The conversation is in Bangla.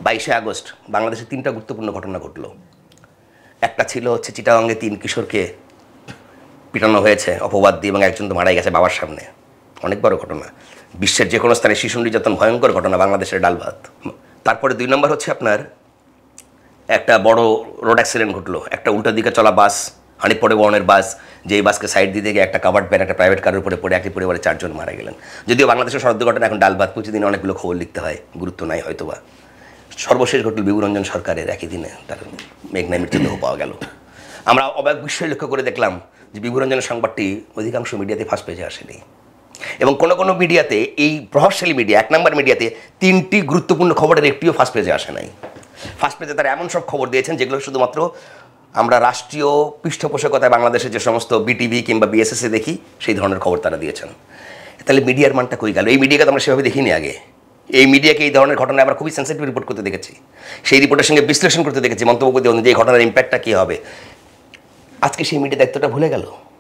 22 আগস্ট বাংলাদেশে 3টা গুরুত্বপূর্ণ ঘটনা ঘটলো। একটা ছিল হচ্ছে চিটাগাঙ্গে 3 কিশোরকে পিটানো হয়েছে অপবাদ দিয়ে এবং একজন তো মারাই গেছে বাবার সামনে, অনেক বড় ঘটনা। বিশ্বের যে কোনো স্থানে শিশু নির্যাতন ভয়ঙ্কর ঘটনা, বাংলাদেশের ডাল ভাত। তারপরে 2 নম্বর হচ্ছে আপনার একটা বড় রোড অ্যাক্সিডেন্ট ঘটলো, একটা উল্টো দিকে চলা বাস, হানিফ পরিবহনের বাস, যেই বাসকে সাইড দিয়ে গিয়ে একটা কাভার্ড ভ্যান একটা প্রাইভেট কারের উপরে পড়ে একই পরিবারে 4 জন মারা গেলেন। যদিও বাংলাদেশের সড়ক দুর্ঘটনা এখন ডাল ভাত, প্রতিদিন অনেকগুলো খবর লিখতে হয়, গুরুত্ব নাই হয়তোবা। সর্বশেষ ঘটল বিভুরঞ্জন সরকারের, একই দিনে তার মেঘনায় মৃতদেহ পাওয়া গেল। আমরা অবাক বিস্ময় লক্ষ্য করে দেখলাম যে বিভুরঞ্জনের সংবাদটি অধিকাংশ মিডিয়াতে ফার্স্ট পেজে আসেনি, এবং কোনো কোনো মিডিয়াতে, এই প্রভাবশালী মিডিয়া 1 নম্বর মিডিয়াতে 3টি গুরুত্বপূর্ণ খবরের একটিও ফার্স্ট পেজে আসে নাই। ফার্স্ট পেজে তারা এমন সব খবর দিয়েছেন যেগুলো শুধুমাত্র আমরা রাষ্ট্রীয় পৃষ্ঠপোষকতায় বাংলাদেশে যে সমস্ত বিটিভি কিংবা বিএসএসে দেখি সেই ধরনের খবর তারা দিয়েছেন। তাহলে মিডিয়ার মানটা কই গেল? এই মিডিয়াকে তো আমরা সেভাবে দেখিনি আগে। এই মিডিয়াকে এই ধরনের ঘটনা আমরা খুবই সেন্সিটিভ রিপোর্ট করতে দেখেছি, সেই রিপোর্টের সঙ্গে বিশ্লেষণ করতে দেখেছি, মন্তব্য করতে যে এই ঘটনার ইম্প্যাক্টটা কী হবে। আজকে সেই মিডিয়া দায়িত্বটা ভুলে গেল।